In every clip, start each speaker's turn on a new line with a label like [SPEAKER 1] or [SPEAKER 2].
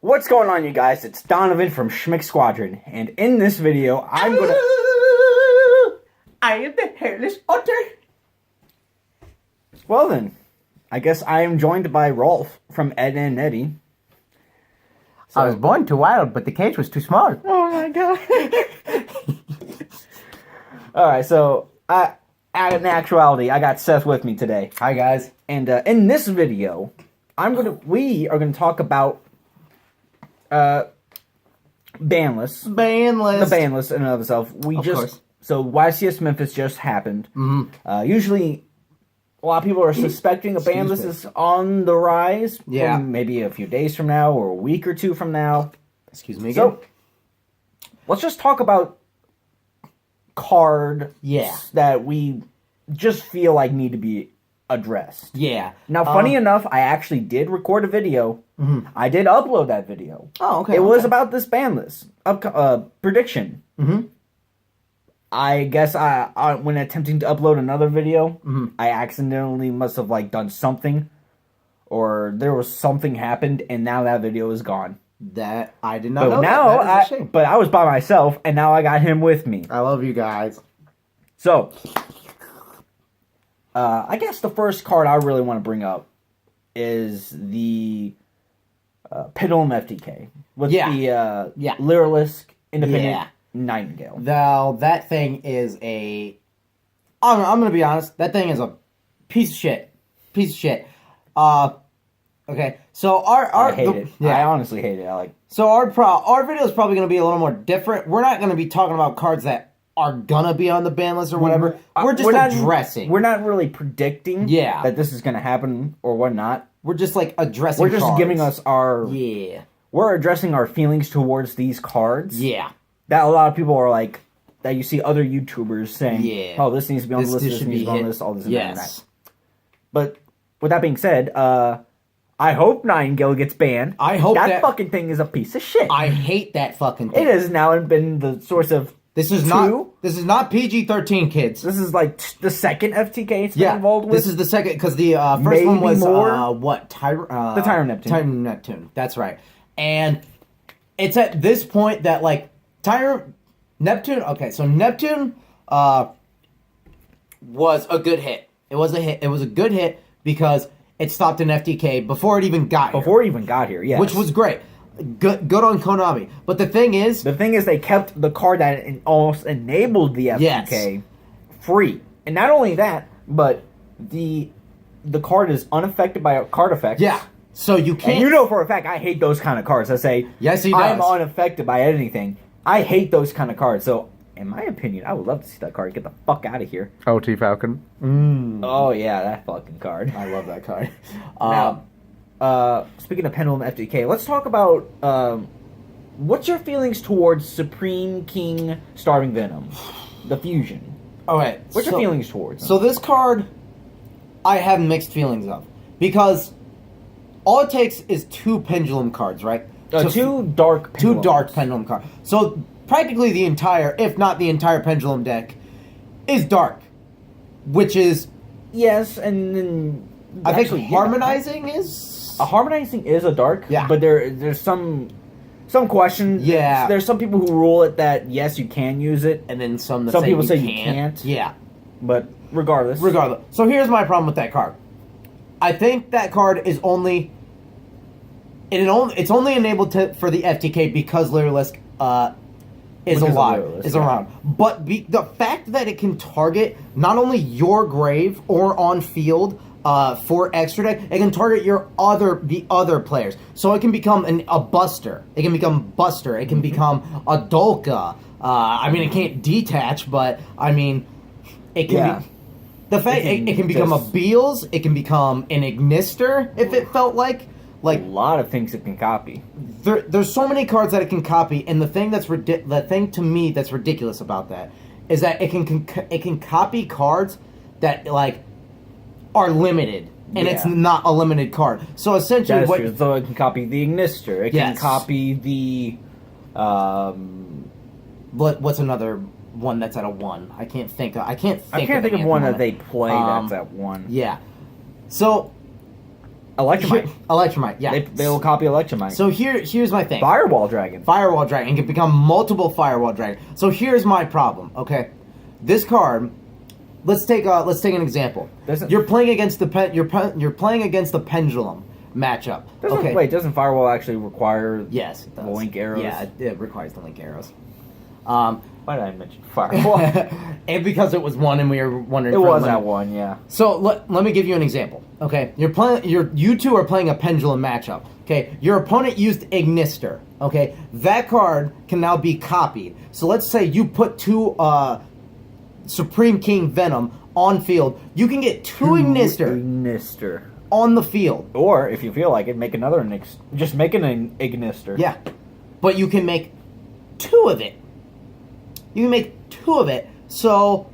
[SPEAKER 1] What's going on, you guys? It's Donovan from Schmick Squadron, and in this video, I am the hairless otter. Well then, I guess I am joined by Rolf from Ed and Eddie.
[SPEAKER 2] I was born too wild, but the cage was too small.
[SPEAKER 1] Oh my god. Alright, so, in actuality, I got Seth with me today.
[SPEAKER 2] Hi, guys.
[SPEAKER 1] And in this video, we are gonna talk about Banlist.
[SPEAKER 2] Banlist.
[SPEAKER 1] The Banlist in and of itself. So YCS Memphis just happened.
[SPEAKER 2] Mm-hmm.
[SPEAKER 1] Usually, a lot of people are suspecting a Banlist is on the rise.
[SPEAKER 2] Yeah.
[SPEAKER 1] Maybe a few days from now or a week or two from now.
[SPEAKER 2] Excuse me again.
[SPEAKER 1] So, let's just talk about cards that we just feel like need to be addressed.
[SPEAKER 2] Yeah.
[SPEAKER 1] Now, funny enough, I actually did record a video.
[SPEAKER 2] Mm-hmm.
[SPEAKER 1] I did upload that video.
[SPEAKER 2] Oh, okay.
[SPEAKER 1] It was about this Banlist prediction.
[SPEAKER 2] Mm-hmm.
[SPEAKER 1] I guess I when attempting to upload another video,
[SPEAKER 2] Mm-hmm.
[SPEAKER 1] I accidentally must have done something, or there was something happened, and now that video is gone.
[SPEAKER 2] That I did not know.
[SPEAKER 1] But now,
[SPEAKER 2] that is a shame.
[SPEAKER 1] but I was by myself, and now I got him with me.
[SPEAKER 2] I love you guys.
[SPEAKER 1] So, I guess the first card I really want to bring up is the Pendulum FTK with the Lyrilisk Independent Nightingale.
[SPEAKER 2] Now, that thing is I'm going to be honest, that thing is a piece of shit. Piece of shit. Okay, so
[SPEAKER 1] I hate it. I honestly hate it.
[SPEAKER 2] So our video is probably going to be a little more different. We're not going to be talking about cards that are gonna be on the ban list or whatever. We're just addressing.
[SPEAKER 1] We're not really predicting that this is gonna happen or whatnot.
[SPEAKER 2] We're just addressing.
[SPEAKER 1] We're just giving us our We're addressing our feelings towards these cards.
[SPEAKER 2] Yeah.
[SPEAKER 1] That a lot of people are that you see other YouTubers saying, oh, this needs to be on the list, this needs to be on the list, all this and that. But with that being said, I hope Nightingale gets banned.
[SPEAKER 2] I hope
[SPEAKER 1] that fucking thing is a piece of shit.
[SPEAKER 2] I hate that fucking thing.
[SPEAKER 1] It has now been the source of
[SPEAKER 2] This is not PG-13, kids.
[SPEAKER 1] This is the second FTK it's been involved with.
[SPEAKER 2] This is the second, because the first one was the
[SPEAKER 1] Tyro Neptune.
[SPEAKER 2] Tyro Neptune. That's right. And it's at this point that Tyro Neptune. Okay, so Neptune was a good hit. It was a hit. It was a good hit because it stopped an FTK before it even got here.
[SPEAKER 1] Before it even got here, yes.
[SPEAKER 2] Which was great. Good on Konami. But the thing is,
[SPEAKER 1] they kept the card that almost enabled the FTK free. And not only that, but the card is unaffected by card effects.
[SPEAKER 2] Yeah. So you can't.
[SPEAKER 1] And you know for a fact I hate those kind of cards that say,
[SPEAKER 2] yes, he does.
[SPEAKER 1] I'm unaffected by anything. I hate those kind of cards. So, in my opinion, I would love to see that card get the fuck out of here.
[SPEAKER 3] OT Falcon.
[SPEAKER 1] Oh, yeah, that fucking card.
[SPEAKER 2] I love that card.
[SPEAKER 1] Now, speaking of Pendulum FTK, let's talk about what's your feelings towards Supreme King Starving Venom, the fusion.
[SPEAKER 2] Alright.
[SPEAKER 1] What's your feelings towards him?
[SPEAKER 2] So this card, I have mixed feelings of. Because all it takes is two Pendulum cards, right?
[SPEAKER 1] Two dark
[SPEAKER 2] Pendulum cards. So practically the entire, if not the entire Pendulum deck, is dark. Which is...
[SPEAKER 1] Yes, and then...
[SPEAKER 2] I think Harmonizing is...
[SPEAKER 1] Harmonizing is a dark, but there's some questions.
[SPEAKER 2] Yeah.
[SPEAKER 1] There's some people who rule it that, yes, you can use it.
[SPEAKER 2] And then some
[SPEAKER 1] people say you can't.
[SPEAKER 2] Yeah.
[SPEAKER 1] But regardless.
[SPEAKER 2] So here's my problem with that card. I think that card is only... It's only enabled for the FTK because Lyrilisk is around. But the fact that it can target not only your grave or on field... for extra deck, it can target the other players. So it can become a Buster. It can become Buster. It can become a Dolka. I mean, it can't detach, but I mean, it can be. The fact it can become a Beals. It can become an Ignister if it felt like.
[SPEAKER 1] A lot of things it can copy.
[SPEAKER 2] There's so many cards that it can copy, and the thing to me that's ridiculous about that is that it can copy cards that are limited, and it's not a limited card. So essentially,
[SPEAKER 1] so it can copy the Ignister. It can copy the
[SPEAKER 2] what's another one that's at a 1? I can't think of one
[SPEAKER 1] that they play that's at 1.
[SPEAKER 2] Yeah. So
[SPEAKER 1] Electromite.
[SPEAKER 2] Electromite, yeah.
[SPEAKER 1] They will copy Electromite.
[SPEAKER 2] So here's my thing.
[SPEAKER 1] Firewall Dragon.
[SPEAKER 2] Firewall Dragon can become multiple Firewall Dragon. So here's my problem. Okay, this card. Let's take an example. You're playing against you're playing against the Pendulum matchup.
[SPEAKER 1] Doesn't Firewall actually require?
[SPEAKER 2] Yes, it does.
[SPEAKER 1] The link arrows.
[SPEAKER 2] Yeah, it requires the link arrows.
[SPEAKER 1] Why did I mention Firewall?
[SPEAKER 2] And because it was one, and we were wondering.
[SPEAKER 1] It was that one, yeah.
[SPEAKER 2] So let me give you an example. Okay, you two are playing a Pendulum matchup. Okay, your opponent used Ignister. Okay, that card can now be copied. So let's say you put two Supreme King Venom on field. You can get two Ignister on the field.
[SPEAKER 1] Or if you feel like it, make another just make an Ignister.
[SPEAKER 2] Yeah, but you can make two of it. You can make two of it. So,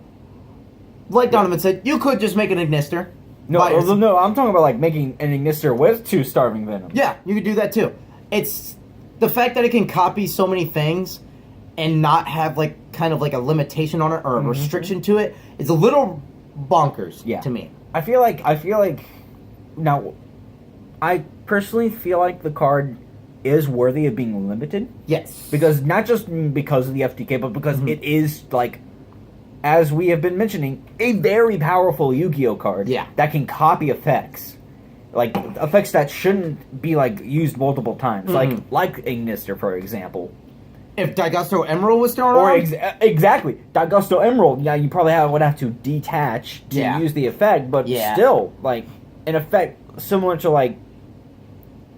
[SPEAKER 2] like Donovan said, you could just make an Ignister.
[SPEAKER 1] No, I'm talking about like making an Ignister with two Starving Venom.
[SPEAKER 2] Yeah, you could do that too. It's the fact that it can copy so many things and not have like kind of like a limitation on it or a restriction to it is a little bonkers to me.
[SPEAKER 1] I feel like now I personally feel like the card is worthy of being limited.
[SPEAKER 2] Yes.
[SPEAKER 1] Because not just because of the FTK, but because it is, like, as we have been mentioning, a very powerful Yu-Gi-Oh card that can copy effects. Like, effects that shouldn't be, like, used multiple times. Like Ignister, for example.
[SPEAKER 2] If Daigusto Emerald was thrown on?
[SPEAKER 1] Exactly. Daigusto Emerald, yeah, you probably would have to detach to use the effect, but still, like, an effect similar to, like,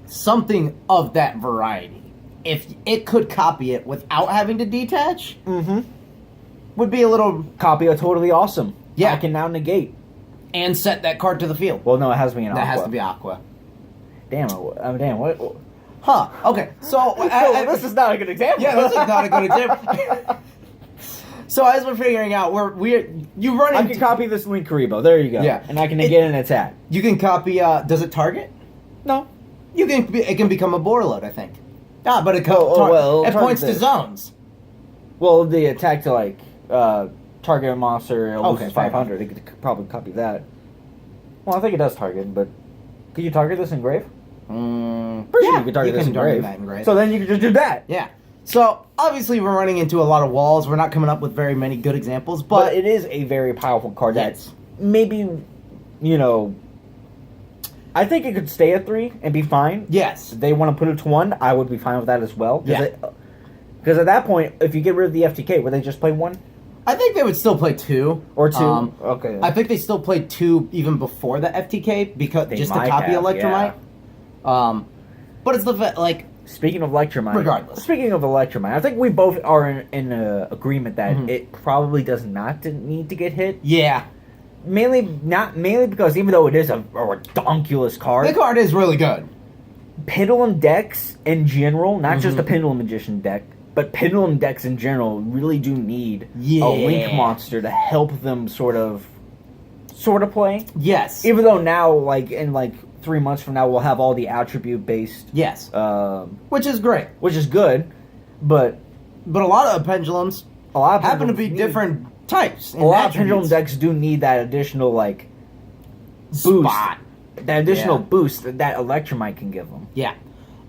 [SPEAKER 2] something of that variety, if it could copy it without having to detach, would be a little...
[SPEAKER 1] Copy a totally awesome.
[SPEAKER 2] Yeah.
[SPEAKER 1] I can now negate.
[SPEAKER 2] And set that card to the field.
[SPEAKER 1] Well, no, it has to be an Aqua.
[SPEAKER 2] That has to be Aqua.
[SPEAKER 1] Damn, what?
[SPEAKER 2] Huh, okay, so...
[SPEAKER 1] this is not a good example.
[SPEAKER 2] Yeah, this is not a good example. So as we're figuring out, I
[SPEAKER 1] can copy this Link Karibo, there you go.
[SPEAKER 2] Yeah.
[SPEAKER 1] And I can negate an attack.
[SPEAKER 2] You can copy, does it target?
[SPEAKER 1] No.
[SPEAKER 2] It can become a Borload, I think. But it points to zones.
[SPEAKER 1] Well, the attack to like target a monster it loses 500. It could probably copy that. Well, I think it does target, but could you target this in Grave? Pretty sure you could target this in Grave. So then you could just do that.
[SPEAKER 2] Yeah. So obviously we're running into a lot of walls. We're not coming up with very many good examples, but
[SPEAKER 1] it is a very powerful card. That's maybe, I think it could stay at 3 and be fine.
[SPEAKER 2] Yes.
[SPEAKER 1] If they want to put it to 1, I would be fine with that as well. Because at that point, if you get rid of the FTK, would they just play 1?
[SPEAKER 2] I think they would still play 2.
[SPEAKER 1] Or 2. Okay.
[SPEAKER 2] I think they still played 2 even before the FTK because just to copy Electromite. Yeah. But it's the
[SPEAKER 1] Speaking of Electromite.
[SPEAKER 2] Regardless.
[SPEAKER 1] Speaking of Electromite, I think we both are in agreement that it probably does not need to get hit.
[SPEAKER 2] Yeah.
[SPEAKER 1] Mainly because even though it is a redonkulous card,
[SPEAKER 2] the card is really good.
[SPEAKER 1] Pendulum decks in general, not just the Pendulum Magician deck, but Pendulum decks in general really do need a Link monster to help them sort of play.
[SPEAKER 2] Yes.
[SPEAKER 1] Even though now, in 3 months from now, we'll have all the attribute based.
[SPEAKER 2] Yes. Which is great.
[SPEAKER 1] Which is good, but
[SPEAKER 2] a lot of pendulums happen to be different types.
[SPEAKER 1] A lot of Pendulum decks do need that additional boost. That additional boost that Electromite can give them.
[SPEAKER 2] Yeah.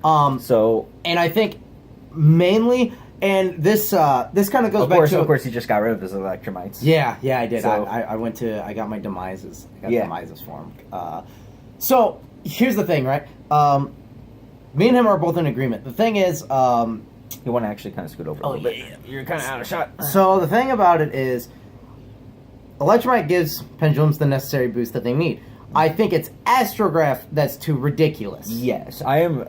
[SPEAKER 1] And
[SPEAKER 2] I think mainly, and this kind of goes back to...
[SPEAKER 1] Of course, he just got rid of his Electromites.
[SPEAKER 2] Yeah, I did. So, I got my demises. Demises for him. So, here's the thing, right? Me and him are both in agreement. The thing is...
[SPEAKER 1] you want to actually kind of scoot over a little bit. Yeah. You're kind of out of shot.
[SPEAKER 2] So, the thing about it is... Electromite gives Pendulums the necessary boost that they need. I think it's Astrograph that's too ridiculous.
[SPEAKER 1] Yes, I am...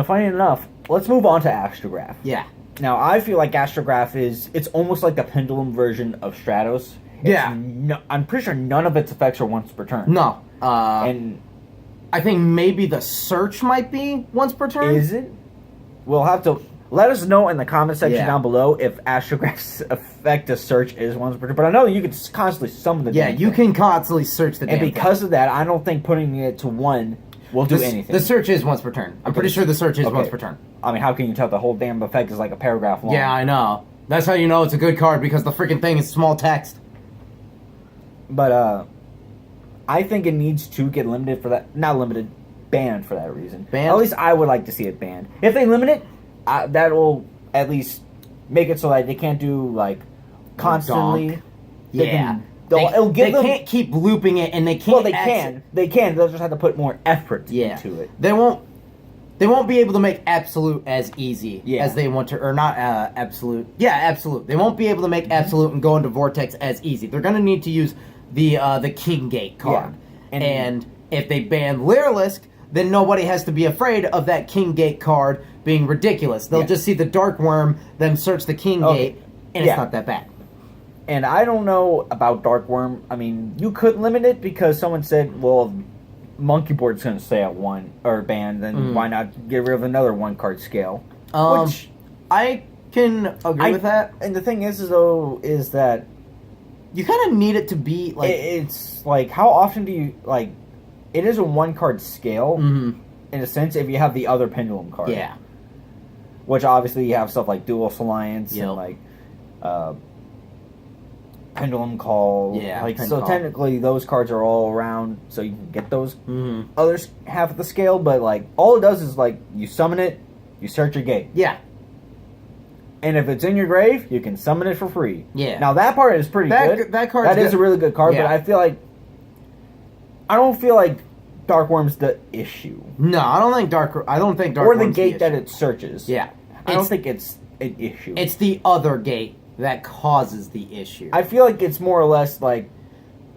[SPEAKER 1] funny enough, let's move on to Astrograph.
[SPEAKER 2] Yeah.
[SPEAKER 1] Now, I feel like Astrograph it's almost like the Pendulum version of Stratos. I'm pretty sure none of its effects are once per turn.
[SPEAKER 2] No.
[SPEAKER 1] And
[SPEAKER 2] I think maybe the search might be once per turn.
[SPEAKER 1] Is it? We'll have to... Let us know in the comment section down below if Astrograph's effect to search is once per turn. But I know you can constantly summon the damn
[SPEAKER 2] you can constantly search the damn
[SPEAKER 1] thing. And because of that, I don't think putting it to 1 will do anything.
[SPEAKER 2] The search is once per turn. I'm pretty sure the search is once per turn.
[SPEAKER 1] I mean, how can you tell the whole damn effect is like a paragraph long?
[SPEAKER 2] Yeah, I know. That's how you know it's a good card, because the freaking thing is small text.
[SPEAKER 1] But, I think it needs to get limited for that. Not limited. banned for that reason.
[SPEAKER 2] Banned?
[SPEAKER 1] At least I would like to see it banned. If they limit it, that will at least make it so that they can't do like constantly.
[SPEAKER 2] Yeah.
[SPEAKER 1] It'll give them,
[SPEAKER 2] can't keep looping it, and they can't.
[SPEAKER 1] Well, they can. They can. They'll just have to put more effort into it.
[SPEAKER 2] They won't be able to make absolute as easy as they want to, or not absolute. Yeah, absolute. They won't be able to make absolute and go into Vortex as easy. They're going to need to use the King Gate card. Yeah. And if they ban Lyrilisk, then nobody has to be afraid of that King Gate card being ridiculous. They'll just see the Dark Worm, then search the King Gate, and it's not that bad.
[SPEAKER 1] And I don't know about Dark Worm. I mean, you could limit it because someone said, well, Monkey Board's going to stay at 1 or banned, then why not get rid of another 1-card scale?
[SPEAKER 2] Which I can agree with that.
[SPEAKER 1] And the thing is that
[SPEAKER 2] you kind of need it to be like
[SPEAKER 1] it's like, how often do you like? It is a 1-card scale in a sense if you have the other Pendulum card.
[SPEAKER 2] Yeah.
[SPEAKER 1] Which obviously you have stuff like Dual Alliance and like Pendulum Call.
[SPEAKER 2] Yeah.
[SPEAKER 1] Like so, technically those cards are all around, so you can get those others half of the scale. But like all it does is like you summon it, you search your gate.
[SPEAKER 2] Yeah.
[SPEAKER 1] And if it's in your grave, you can summon it for free.
[SPEAKER 2] Yeah.
[SPEAKER 1] Now that part is pretty good.
[SPEAKER 2] That
[SPEAKER 1] is a really good card, but I don't feel like Dark Worm's the issue.
[SPEAKER 2] No, I don't think Dark Worm's
[SPEAKER 1] or the gate that it searches.
[SPEAKER 2] Yeah.
[SPEAKER 1] I don't think it's an issue.
[SPEAKER 2] It's the other gate that causes the issue.
[SPEAKER 1] I feel like it's more or less like...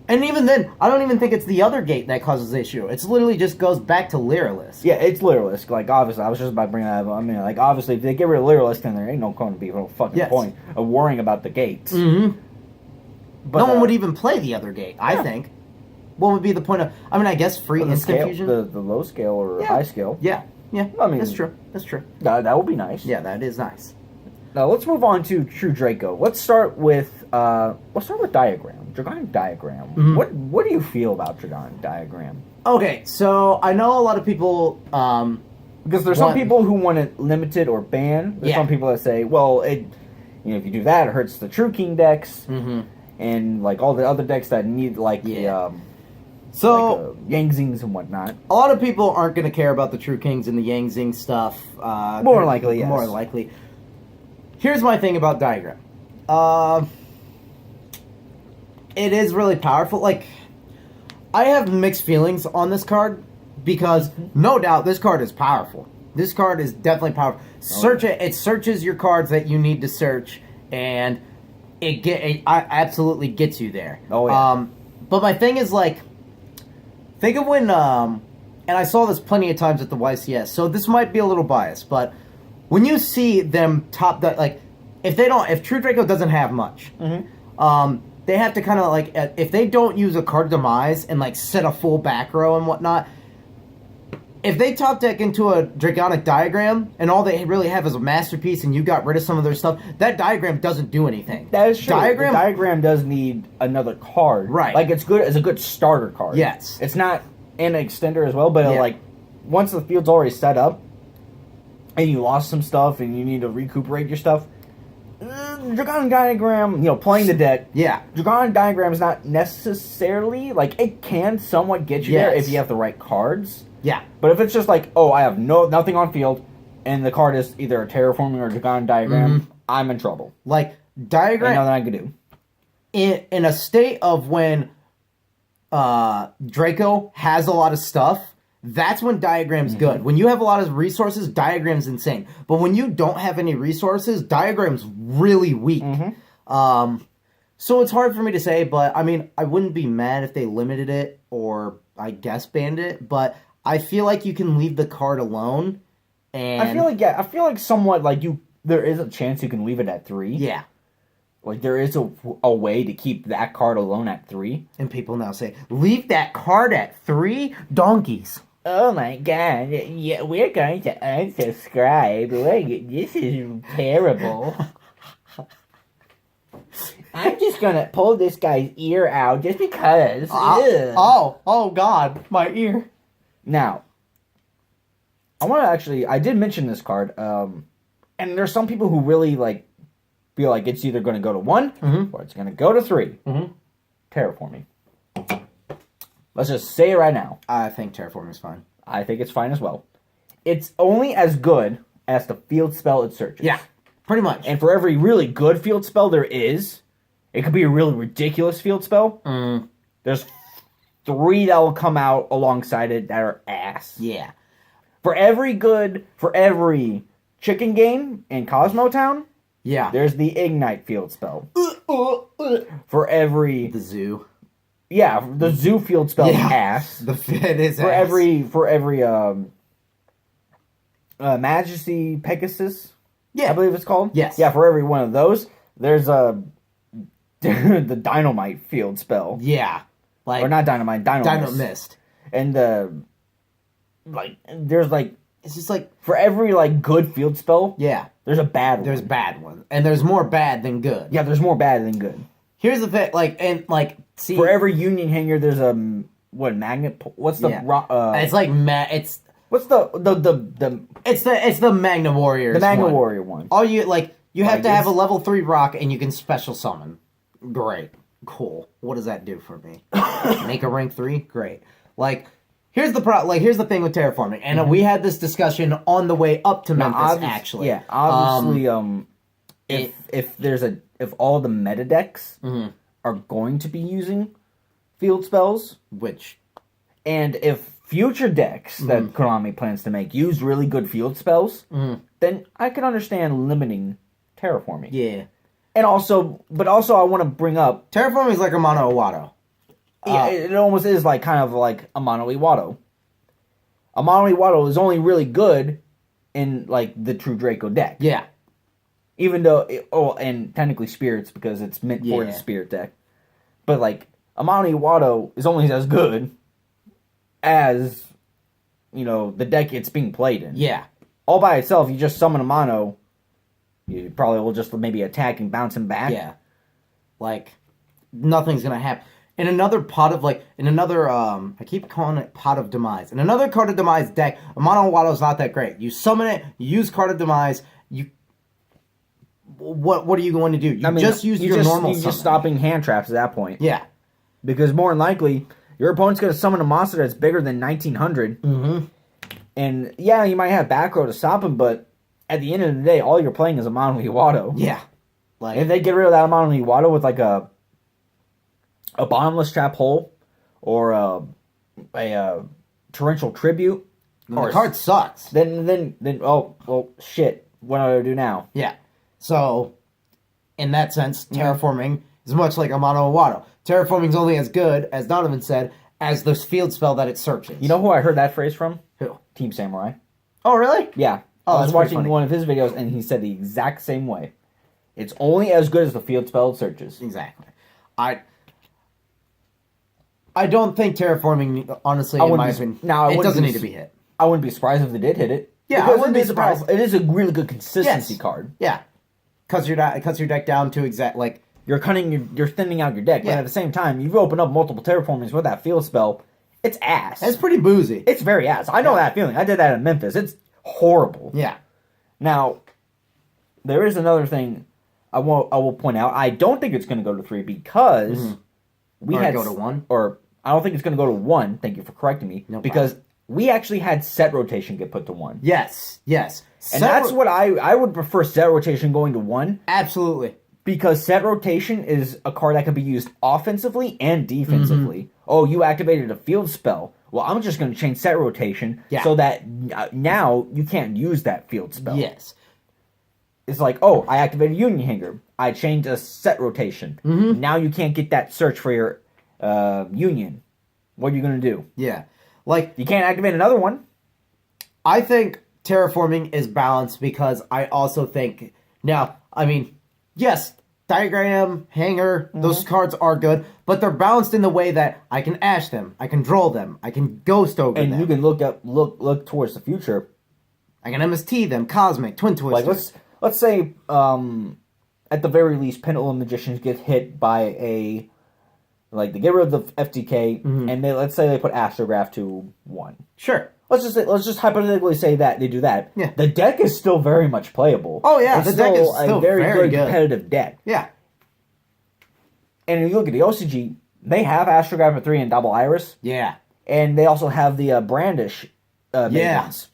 [SPEAKER 2] And even then, I don't even think it's the other gate that causes the issue. It's literally just goes back to Lyrilisk.
[SPEAKER 1] Yeah, it's Lyrilisk. Like, obviously, I was just about to bring that up. I mean, like, obviously, if they get rid of Lyrilisk, then there ain't going to be no fucking point of worrying about the gates.
[SPEAKER 2] Mm-hmm. But, no one would even play the other gate, I think. What would be the point of... I mean, I guess free instant fusion?
[SPEAKER 1] The low scale or high scale.
[SPEAKER 2] Yeah. Yeah,
[SPEAKER 1] I mean,
[SPEAKER 2] that's true. That's true.
[SPEAKER 1] That would be nice.
[SPEAKER 2] Yeah, that is nice.
[SPEAKER 1] Now let's move on to True Draco. Let's start with Diagram. Dragon Diagram.
[SPEAKER 2] Mm-hmm.
[SPEAKER 1] What do you feel about Dragon Diagram?
[SPEAKER 2] Okay, so I know a lot of people
[SPEAKER 1] because there's some people who want it limited or banned. There's some people that say, well, if you do that, it hurts the True King decks and like all the other decks that need like Yangzings and whatnot.
[SPEAKER 2] A lot of people aren't going to care about the True Kings and the Yangzing stuff.
[SPEAKER 1] More likely, yes.
[SPEAKER 2] More likely. Here's my thing about Diagram. It is really powerful. Like, I have mixed feelings on this card because, no doubt, this card is powerful. This card is definitely powerful. It searches your cards that you need to search, and it absolutely gets you there.
[SPEAKER 1] Oh, yeah.
[SPEAKER 2] But my thing is, like, think of when, and I saw this plenty of times at the YCS, so this might be a little biased, but when you see them top that, like, if True Draco doesn't have much, they have to kind of, like, if they don't use a card demise and, like, set a full back row and whatnot, if they top deck into a Dragonic Diagram and all they really have is a Masterpiece and you got rid of some of their stuff, that Diagram doesn't do anything.
[SPEAKER 1] That is true. The Diagram does need another card.
[SPEAKER 2] Right.
[SPEAKER 1] Like, it's a good starter card.
[SPEAKER 2] Yes.
[SPEAKER 1] It's not an extender as well, but, like, once the field's already set up and you lost some stuff and you need to recuperate your stuff, Dragonic Diagram, playing the deck. Yeah. Dragonic Diagram is not necessarily, like, it can somewhat get you there if you have the right cards. Yeah. But if it's just like, oh, I have nothing on field, and the card is either a Terraforming or Dragonic Diagram, I'm in trouble.
[SPEAKER 2] Like, Diagram...
[SPEAKER 1] Ain't nothing I can do.
[SPEAKER 2] In a state of when Draco has a lot of stuff, that's when Diagram's good. When you have a lot of resources, Diagram's insane. But when you don't have any resources, Diagram's really weak. So it's hard for me to say, but I mean, I wouldn't be mad if they limited it or I guess banned it, but I feel like you can leave the card alone. And
[SPEAKER 1] I feel like somewhat like there is a chance you can leave it at 3. Yeah. Like, there is a way to keep that card alone at 3.
[SPEAKER 2] And people now say, leave that card at 3? Donkeys.
[SPEAKER 1] Oh my god, yeah, we're going to unsubscribe. This is terrible. I'm just going to pull this guy's ear out just because.
[SPEAKER 2] Oh god, my ear.
[SPEAKER 1] Now, I did mention this card, and there's some people who really, like, feel like it's either going to go to 1 or it's going to go to 3. Terraforming. Let's just say it right now.
[SPEAKER 2] I think Terraforming is fine.
[SPEAKER 1] I think it's fine as well. It's only as good as the field spell it searches.
[SPEAKER 2] Yeah, pretty much.
[SPEAKER 1] And for every really good field spell there is, it could be a really ridiculous field spell. There's 3 that will come out alongside it that are ass.
[SPEAKER 2] Yeah.
[SPEAKER 1] For every chicken game in Cosmo Town, there's the Ignite field spell. For every...
[SPEAKER 2] The zoo.
[SPEAKER 1] Yeah, the zoo field spell is ass.
[SPEAKER 2] It is
[SPEAKER 1] for
[SPEAKER 2] ass.
[SPEAKER 1] For every Majesty Pegasus, I believe it's called.
[SPEAKER 2] Yes.
[SPEAKER 1] Yeah, for every one of those, there's the Dynamite field spell.
[SPEAKER 2] Yeah.
[SPEAKER 1] Or not Dynamite, Dino
[SPEAKER 2] Mist.
[SPEAKER 1] And there's
[SPEAKER 2] it's just like
[SPEAKER 1] for every good field spell, there's a bad one.
[SPEAKER 2] There's bad one. And there's more bad than good.
[SPEAKER 1] Yeah, there's more bad than good.
[SPEAKER 2] Here's the thing, see,
[SPEAKER 1] for every Union Hanger there's a magnet, what's the
[SPEAKER 2] it's like it's
[SPEAKER 1] what's the
[SPEAKER 2] it's the Magna Warriors.
[SPEAKER 1] The Magna Warrior one.
[SPEAKER 2] All you you have to have a level 3 rock and you can special summon. Great. Cool. What does that do for me? Make a rank 3? Great. Here's the here's the thing with terraforming. And we had this discussion on the way up to Memphis actually.
[SPEAKER 1] Yeah, obviously if all the meta decks are going to be using field spells, and if future decks that Konami plans to make use really good field spells, then I can understand limiting terraforming.
[SPEAKER 2] Yeah.
[SPEAKER 1] And also I want to bring up...
[SPEAKER 2] Terraforming is like a Mono Iwado.
[SPEAKER 1] Yeah, it almost is kind of like a Mono Iwado. A Mono Iwado is only really good in, the True Draco deck.
[SPEAKER 2] Yeah.
[SPEAKER 1] Even though... and technically Spirits, because it's meant for the Spirit deck. But, a Mono Iwado is only as good as, the deck it's being played in.
[SPEAKER 2] Yeah.
[SPEAKER 1] All by itself, you just summon a Mono... You probably will just maybe attack and bounce him back.
[SPEAKER 2] Yeah. Nothing's going to happen. In another pot of, I keep calling it Pot of Demise. In another Card of Demise deck, a Mono Iwado is not that great. You summon it, you use Card of Demise, what are you going to do? You just use your normal summon.
[SPEAKER 1] You're just stopping hand traps at that point.
[SPEAKER 2] Yeah.
[SPEAKER 1] Because more than likely, your opponent's going to summon a monster that's bigger than 1900.
[SPEAKER 2] Mm-hmm.
[SPEAKER 1] And, yeah, you might have back row to stop him, but... At the end of the day, all you're playing is a Mono Iwado.
[SPEAKER 2] Yeah.
[SPEAKER 1] If they get rid of that Mono Iwado with a bottomless trap hole or a torrential tribute,
[SPEAKER 2] the card sucks.
[SPEAKER 1] Then oh well shit. What do I do now?
[SPEAKER 2] Yeah. So in that sense, terraforming is much like a Mono Iwado. Terraforming is only as good, as Donovan said, as the field spell that it searches.
[SPEAKER 1] You know who I heard that phrase from?
[SPEAKER 2] Who?
[SPEAKER 1] Team Samurai.
[SPEAKER 2] Oh really?
[SPEAKER 1] Yeah.
[SPEAKER 2] Oh,
[SPEAKER 1] I was watching one of his videos, and he said the exact same way. It's only as good as the field spell it searches.
[SPEAKER 2] Exactly. I don't think terraforming, honestly, in my opinion, it doesn't need to be hit.
[SPEAKER 1] I wouldn't be surprised if they did hit it.
[SPEAKER 2] Yeah, I wouldn't be surprised.
[SPEAKER 1] It is a really good consistency card.
[SPEAKER 2] Yeah. Cuts your deck down to
[SPEAKER 1] you're thinning out your deck, but at the same time, you've opened up multiple terraformings with that field spell. It's ass.
[SPEAKER 2] It's pretty boozy.
[SPEAKER 1] It's very ass. I know that feeling. I did that in Memphis. It's horrible.
[SPEAKER 2] Yeah.
[SPEAKER 1] Now, there is another thing I will point out. I don't think it's going to go to 3 because we had
[SPEAKER 2] go to 1,
[SPEAKER 1] or I don't think it's going to go to 1. Thank you for correcting me.
[SPEAKER 2] No
[SPEAKER 1] because we actually had set rotation get put to 1.
[SPEAKER 2] Yes.
[SPEAKER 1] And that's what I would prefer, set rotation going to 1.
[SPEAKER 2] Absolutely.
[SPEAKER 1] Because set rotation is a card that can be used offensively and defensively. Oh, you activated a field spell. Well, I'm just going to change set rotation so that now you can't use that field spell.
[SPEAKER 2] Yes.
[SPEAKER 1] It's like, oh, I activated Union Hanger. I changed a set rotation. Now you can't get that search for your Union. What are you going to do?
[SPEAKER 2] Yeah.
[SPEAKER 1] You can't activate another one.
[SPEAKER 2] I think terraforming is balanced because I also think... Now, yes, Diagram, Hanger, those cards are good, but they're balanced in the way that I can Ash them, I can Droll them, I can Ghost Ogre them.
[SPEAKER 1] And you can look towards the future.
[SPEAKER 2] I can MST them, Cosmic, Twin Twister.
[SPEAKER 1] Let's say, at the very least, Pendulum Magicians get hit by they get rid of the FTK, and let's say they put Astrograph to 1.
[SPEAKER 2] Sure.
[SPEAKER 1] Let's just hypothetically say that they do that.
[SPEAKER 2] Yeah.
[SPEAKER 1] The deck is still very much playable.
[SPEAKER 2] Oh yeah, the deck is still
[SPEAKER 1] a very good
[SPEAKER 2] good
[SPEAKER 1] competitive deck.
[SPEAKER 2] Yeah.
[SPEAKER 1] And if you look at the OCG, they have Astrograph at 3 and Double Iris.
[SPEAKER 2] Yeah.
[SPEAKER 1] And they also have the Brandish Maidens.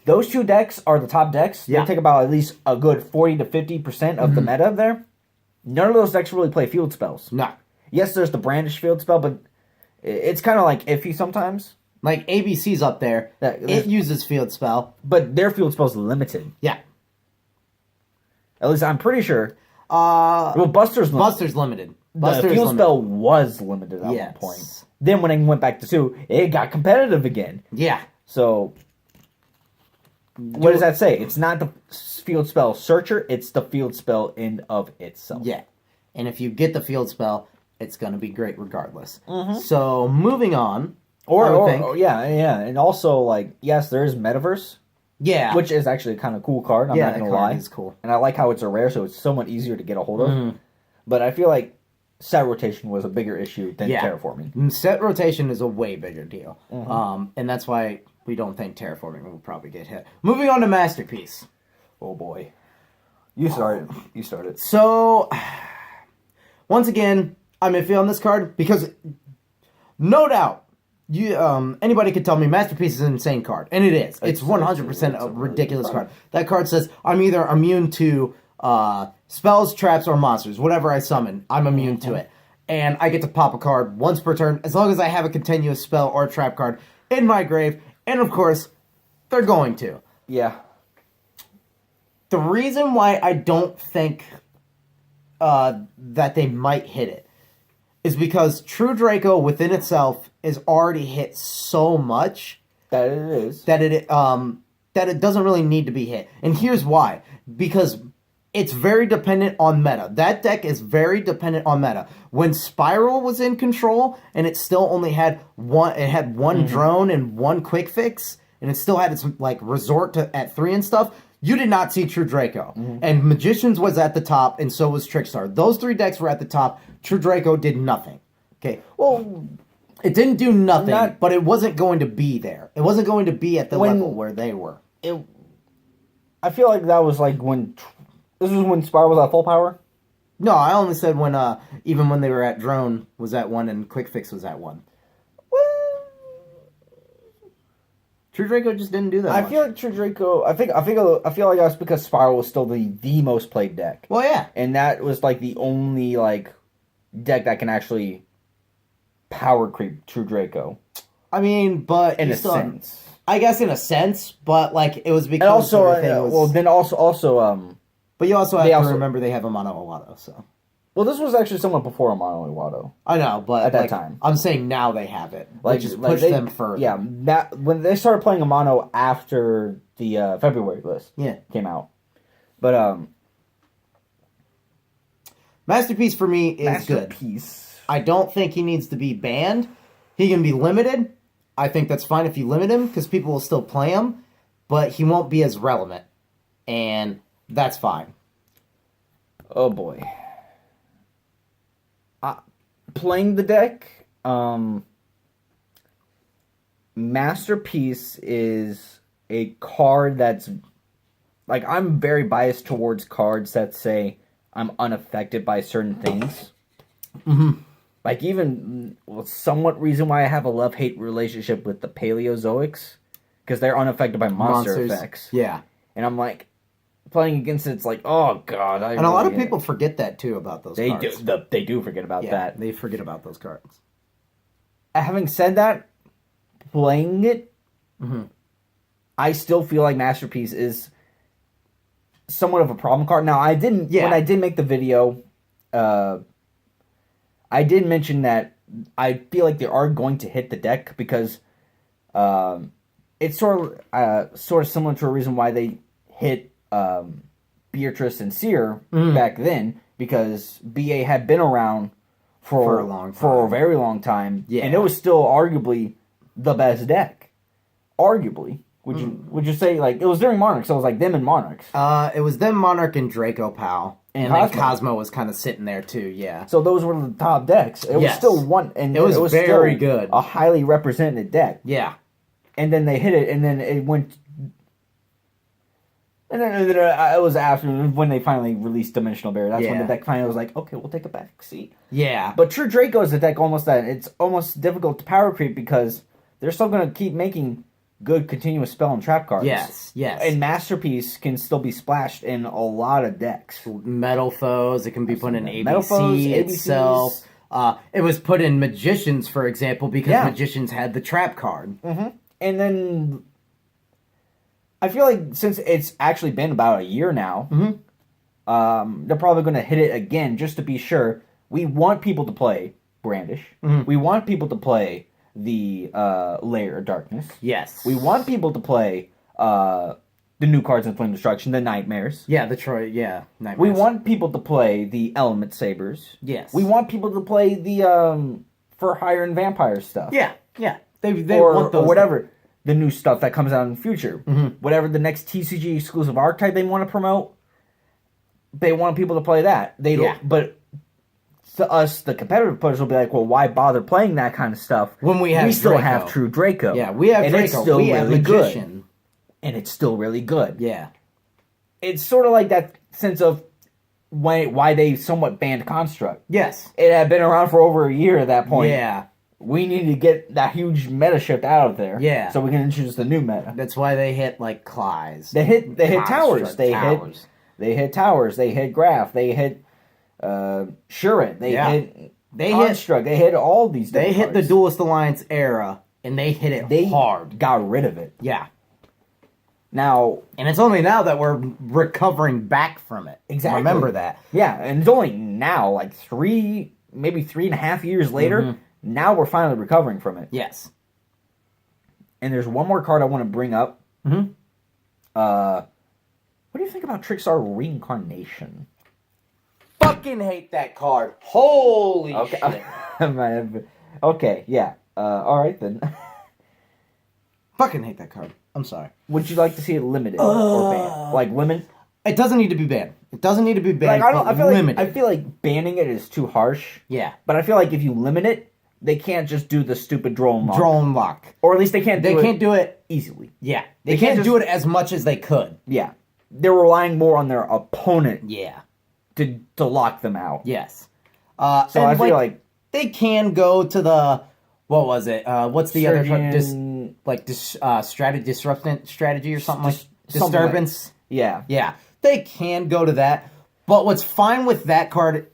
[SPEAKER 1] Those two decks are the top decks. They take about at least a good 40 to 50% of the meta there. None of those decks really play field spells.
[SPEAKER 2] No.
[SPEAKER 1] Yes, there's the Brandish field spell, but it's kind of like iffy sometimes.
[SPEAKER 2] Like ABC's up there. It uses field spell.
[SPEAKER 1] But their field spell's limited.
[SPEAKER 2] Yeah.
[SPEAKER 1] At least I'm pretty sure. Well, Buster's
[SPEAKER 2] limited.
[SPEAKER 1] The field spell was limited at one point. Then when it went back to 2, it got competitive again.
[SPEAKER 2] Yeah.
[SPEAKER 1] So, what does that say? It's not the field spell searcher, it's the field spell in of itself.
[SPEAKER 2] Yeah. And if you get the field spell, it's going to be great regardless. So, moving on. And also, like, yes, there is Metaverse. Yeah.
[SPEAKER 1] Which is actually a kind of cool card, I'm not going to lie.
[SPEAKER 2] Is cool.
[SPEAKER 1] And I like how it's a rare, so it's somewhat easier to get a hold of. But I feel like set rotation was a bigger issue than terraforming.
[SPEAKER 2] Set rotation is a way bigger deal. And that's why we don't think terraforming will probably get hit. Moving on to Masterpiece.
[SPEAKER 1] Oh, boy. You started.
[SPEAKER 2] So, once again, I'm iffy on this card because, no doubt, anybody could tell me Masterpiece is an insane card. And it is. It's 100% a ridiculous card. That card says, I'm either immune to spells, traps, or monsters. Whatever I summon, I'm immune to it. And I get to pop a card once per turn, as long as I have a continuous spell or trap card in my grave. And of course, they're going to.
[SPEAKER 1] Yeah.
[SPEAKER 2] The reason why I don't think that they might hit it is because True Draco within itself is already hit so much
[SPEAKER 1] that it is
[SPEAKER 2] that it doesn't really need to be hit. And here's why: because it's very dependent on meta. That deck is very dependent on meta. When Spiral was in control and it still only had one drone and one quick fix, and it still had its like resort to at 3 and stuff. You did not see True Draco. And Magicians was at the top, and so was Trickstar. Those 3 decks were at the top. True Draco did nothing. Okay. Well, it didn't do nothing, but it wasn't going to be there. It wasn't going to be at the level where they were.
[SPEAKER 1] I feel like that was like when... This was when Spiral was at full power?
[SPEAKER 2] No, I only said when even when they were at Drone was at 1 and Quick Fix was at 1. True Draco just didn't do that much.
[SPEAKER 1] I feel like True Draco... I feel like that's because Spiral was still the most played deck.
[SPEAKER 2] Well, yeah.
[SPEAKER 1] And that was like the only like deck that can actually power creep True Draco.
[SPEAKER 2] I mean, but...
[SPEAKER 1] In a sense.
[SPEAKER 2] I guess in a sense, but like it was because...
[SPEAKER 1] And also,
[SPEAKER 2] but you also have to remember they have a Mono Iwado, so...
[SPEAKER 1] Well, this was actually somewhat before a Mono Iwado.
[SPEAKER 2] I know, but
[SPEAKER 1] at that time.
[SPEAKER 2] I'm saying now they have it. Like, just push them further.
[SPEAKER 1] Yeah, when they started playing a Mono after the February list came out. But,
[SPEAKER 2] Masterpiece for me is good. I don't think he needs to be banned. He can be limited. I think that's fine if you limit him, because people will still play him. But he won't be as relevant. And that's fine.
[SPEAKER 1] Oh, boy. Playing the deck, Masterpiece is a card that's... Like, I'm very biased towards cards that say I'm unaffected by certain things. Like, even somewhat reason why I have a love-hate relationship with the Paleozoics, because they're unaffected by monster effects.
[SPEAKER 2] Yeah.
[SPEAKER 1] And I'm like, playing against it's like, oh god.
[SPEAKER 2] And a lot of people forget that too about those cards.
[SPEAKER 1] They do forget about that.
[SPEAKER 2] They forget about those cards.
[SPEAKER 1] Having said that, playing it, I still feel like Masterpiece is somewhat of a problem card. Now, when I did make the video, I did mention that I feel like they are going to hit the deck because it's sort of similar to a reason why they hit Beatrice and Seer back then, because BA had been around for a very long time, and it was still arguably the best deck. Arguably, would you say, like, it was during Monarch, so it was like them and Monarchs.
[SPEAKER 2] It was them, Monarch, and Draco Pal. And then Cosmo was kind of sitting there too, yeah.
[SPEAKER 1] So those were the top decks. It was still one, and
[SPEAKER 2] it was very good,
[SPEAKER 1] a highly represented deck.
[SPEAKER 2] Yeah,
[SPEAKER 1] and then they hit it, and then it went. And then it was after when they finally released Dimensional Barrier. That's when the deck finally was like, okay, we'll take a back seat.
[SPEAKER 2] Yeah.
[SPEAKER 1] But True Draco is a deck almost that it's almost difficult to power creep because they're still going to keep making good continuous spell and trap cards.
[SPEAKER 2] Yes.
[SPEAKER 1] And Masterpiece can still be splashed in a lot of decks.
[SPEAKER 2] Metal Foes, it can be put in ABC
[SPEAKER 1] Metal Foes,
[SPEAKER 2] itself. It was put in Magicians, for example, because Magicians had the trap card.
[SPEAKER 1] And then I feel like since it's actually been about a year now, they're probably going to hit it again just to be sure. We want people to play Brandish. We want people to play the Layer of Darkness.
[SPEAKER 2] Yes.
[SPEAKER 1] We want people to play the new cards in Flame Destruction, the Nightmares.
[SPEAKER 2] Yeah, Nightmares.
[SPEAKER 1] We want people to play the Element Sabers.
[SPEAKER 2] Yes.
[SPEAKER 1] We want people to play the For Hire and Vampire stuff.
[SPEAKER 2] Yeah. They want those.
[SPEAKER 1] Or whatever. The new stuff that comes out in the future. Whatever the next TCG exclusive archetype they want to promote, they want people to play that. But to us, the competitive players will be like, well, why bother playing that kind of stuff
[SPEAKER 2] when we
[SPEAKER 1] still have True Draco?
[SPEAKER 2] Yeah, we have Draco.
[SPEAKER 1] It's still
[SPEAKER 2] we
[SPEAKER 1] really
[SPEAKER 2] have Magician.
[SPEAKER 1] Good. And it's still really good.
[SPEAKER 2] Yeah.
[SPEAKER 1] It's sort of like that sense of why they somewhat banned Construct.
[SPEAKER 2] Yes.
[SPEAKER 1] It had been around for over a year at that point.
[SPEAKER 2] Yeah.
[SPEAKER 1] We need to get that huge meta shift out of there.
[SPEAKER 2] Yeah.
[SPEAKER 1] So we can introduce the new meta.
[SPEAKER 2] That's why they hit like Cly's.
[SPEAKER 1] They hit towers. They hit towers. They hit Graph. They hit Shurin. They hit Construct. They hit all these.
[SPEAKER 2] They hit the Duelist Alliance era, and they hit it hard.
[SPEAKER 1] Got rid of it.
[SPEAKER 2] Yeah.
[SPEAKER 1] Now,
[SPEAKER 2] and it's only now that we're recovering back from it.
[SPEAKER 1] Exactly.
[SPEAKER 2] Remember that.
[SPEAKER 1] Yeah, and it's only now, like maybe 3.5 years later. Now we're finally recovering from it.
[SPEAKER 2] Yes.
[SPEAKER 1] And there's one more card I want to bring up. What do you think about Trickstar Reincarnation?
[SPEAKER 2] Fucking hate that card. Holy shit.
[SPEAKER 1] Okay, yeah. Alright then.
[SPEAKER 2] Fucking hate that card. I'm sorry.
[SPEAKER 1] Would you like to see it limited or banned? Like limit?
[SPEAKER 2] It doesn't need to be banned. It doesn't need to be banned.
[SPEAKER 1] Like, I feel like banning it is too harsh.
[SPEAKER 2] Yeah.
[SPEAKER 1] But I feel like if you limit it, they can't just do the stupid draw and lock.
[SPEAKER 2] Or
[SPEAKER 1] at least they can't
[SPEAKER 2] do it
[SPEAKER 1] easily.
[SPEAKER 2] Yeah. They can't do it as much as they could.
[SPEAKER 1] Yeah. They're relying more on their opponent.
[SPEAKER 2] Yeah.
[SPEAKER 1] To lock them out.
[SPEAKER 2] Yes.
[SPEAKER 1] So I feel like
[SPEAKER 2] they can go to the what was it? What's the other strategy or something like disturbance?
[SPEAKER 1] Yeah.
[SPEAKER 2] Yeah. They can go to that. But what's fine with that card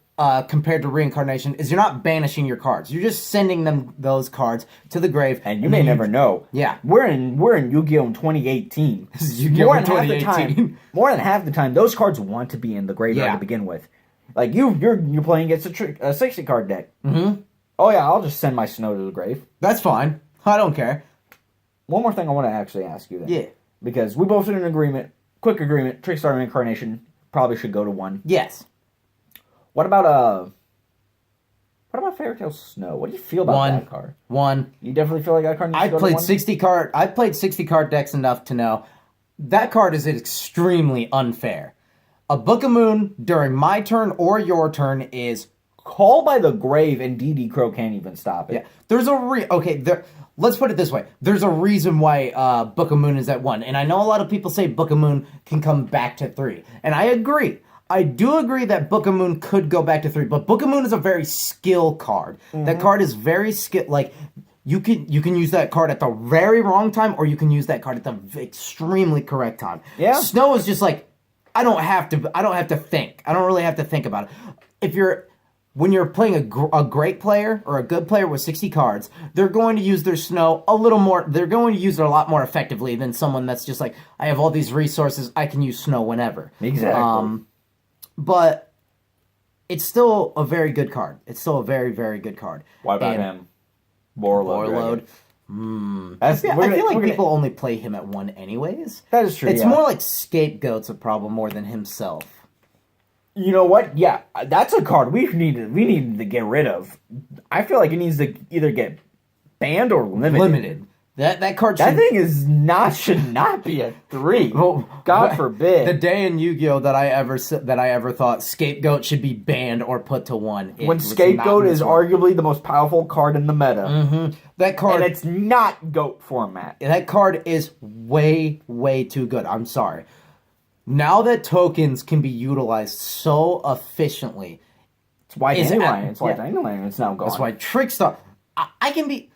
[SPEAKER 2] compared to Reincarnation is you're not banishing your cards. You're just sending those cards to the grave.
[SPEAKER 1] And you may never know.
[SPEAKER 2] Yeah.
[SPEAKER 1] We're in Yu-Gi-Oh! In 2018. More than half the time, those cards want to be in the graveyard to begin with. Like, you're playing against a 60-card deck. Oh yeah, I'll just send my Snow to the grave.
[SPEAKER 2] That's fine. I don't care.
[SPEAKER 1] One more thing I want to actually ask you then.
[SPEAKER 2] Yeah.
[SPEAKER 1] Because we both in an agreement, quick agreement, Trickstar Reincarnation probably should go to 1.
[SPEAKER 2] Yes.
[SPEAKER 1] What about Fairy Tail Snow? What do you feel about that card?
[SPEAKER 2] 1.
[SPEAKER 1] You definitely feel like that card needs to go to 1?
[SPEAKER 2] I've played 60 card decks enough to know that card is extremely unfair. A Book of Moon during my turn or your turn is
[SPEAKER 1] Call by the Grave, and DD Crow can't even stop it.
[SPEAKER 2] Yeah. There's let's put it this way. There's a reason why Book of Moon is at 1. And I know a lot of people say Book of Moon can come back to 3. And I agree. I do agree that Book of Moon could go back to 3, but Book of Moon is a very skill card. That card is very like you can use that card at the very wrong time, or you can use that card at the extremely correct time.
[SPEAKER 1] Yeah.
[SPEAKER 2] Snow is just like I don't have to think. I don't really have to think about it. When you're playing a great player or a good player with 60 cards, they're going to use their Snow a little more. They're going to use it a lot more effectively than someone that's just like, I have all these resources, I can use Snow whenever.
[SPEAKER 1] Exactly.
[SPEAKER 2] But it's still a very good card. It's still a very, very good card.
[SPEAKER 1] What about him? Warlord.
[SPEAKER 2] I feel like people only play him at 1 anyways.
[SPEAKER 1] That is true.
[SPEAKER 2] It's more like Scapegoat's a problem more than himself.
[SPEAKER 1] You know what? Yeah, that's a card we needed to get rid of. I feel like it needs to either get banned or limited.
[SPEAKER 2] That card.
[SPEAKER 1] Should not be a 3.
[SPEAKER 2] Well,
[SPEAKER 1] God forbid.
[SPEAKER 2] The day in Yu-Gi-Oh that I ever thought Scapegoat should be banned or put to 1.
[SPEAKER 1] When Scapegoat is arguably the most powerful card in the meta.
[SPEAKER 2] That card,
[SPEAKER 1] and it's not GOAT format.
[SPEAKER 2] That card is way, way too good. I'm sorry. Now that tokens can be utilized so efficiently,
[SPEAKER 1] it's why Dandelion. It's now gone.
[SPEAKER 2] That's why Trickstar. I can be.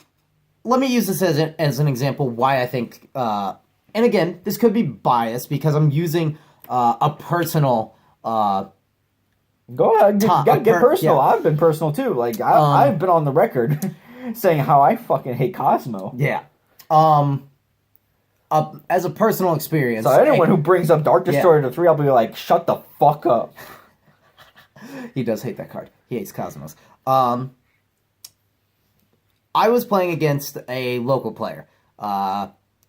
[SPEAKER 2] let me use this as an example why I think, and again, this could be biased because I'm using a personal.
[SPEAKER 1] Go ahead, get personal. Yeah. I've been personal too. Like I've been on the record saying how I fucking hate Cosmo.
[SPEAKER 2] Yeah. As a personal experience.
[SPEAKER 1] So anyone who brings up Dark Destroyer to 3, I'll be like, shut the fuck up.
[SPEAKER 2] He does hate that card. He hates Cosmos. I was playing against a local player.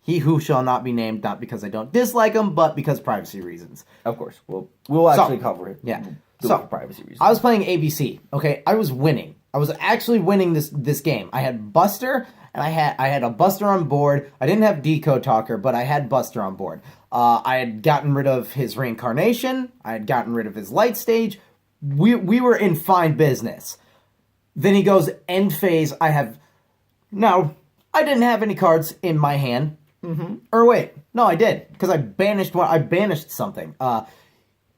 [SPEAKER 2] He who shall not be named, not because I don't dislike him, but because privacy reasons.
[SPEAKER 1] Of course. We'll actually cover it.
[SPEAKER 2] Yeah.
[SPEAKER 1] So, for privacy reasons.
[SPEAKER 2] I was playing ABC. Okay, I was winning. I was actually winning this game. I had Buster, and I had a Buster on board. I didn't have Decode Talker, but I had Buster on board. I had gotten rid of his reincarnation. I had gotten rid of his light stage. We were in fine business. Then he goes end phase. I didn't have any cards in my hand.
[SPEAKER 1] Mm-hmm.
[SPEAKER 2] Or wait, no, I did because I banished one. I banished something.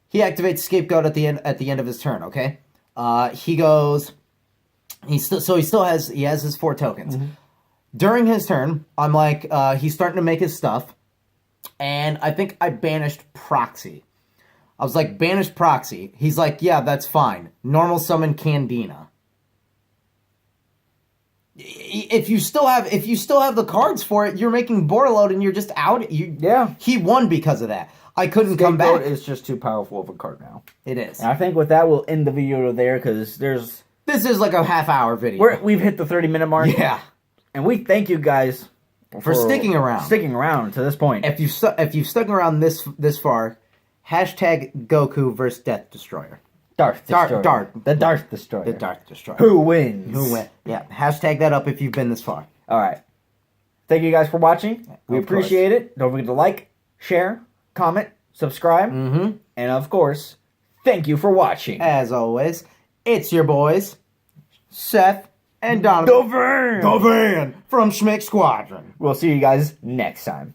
[SPEAKER 2] He activates Scapegoat at the end of his turn. Okay. He goes. He has his 4 tokens.
[SPEAKER 1] Mm-hmm.
[SPEAKER 2] During his turn, I'm like, he's starting to make his stuff, and I think I banished Proxy. I was like, banish Proxy. He's like, yeah, that's fine. Normal summon Candina. If you still have the cards for it, you're making board load and you're just out. He won because of that. I couldn't come back.
[SPEAKER 1] It's just too powerful of a card now.
[SPEAKER 2] It is.
[SPEAKER 1] And I think with that, we'll end the video there because this
[SPEAKER 2] is like a half-hour video.
[SPEAKER 1] We've hit the 30-minute mark.
[SPEAKER 2] Yeah.
[SPEAKER 1] And we thank you guys
[SPEAKER 2] for sticking around.
[SPEAKER 1] Sticking around to this point.
[SPEAKER 2] If you've stuck around this far, hashtag Goku versus Death Destroyer.
[SPEAKER 1] Darth Destroyer. The Darth Destroyer.
[SPEAKER 2] The Darth Destroyer.
[SPEAKER 1] Who wins?
[SPEAKER 2] Yeah. Hashtag that up if you've been this far.
[SPEAKER 1] All right. Thank you guys for watching. We appreciate it. Don't forget to like, share, comment, subscribe.
[SPEAKER 2] Mm-hmm.
[SPEAKER 1] And of course, thank you for watching.
[SPEAKER 2] As always, it's your boys, Seth and Donovan.
[SPEAKER 1] The Van
[SPEAKER 2] from Schmick Squadron.
[SPEAKER 1] We'll see you guys next time.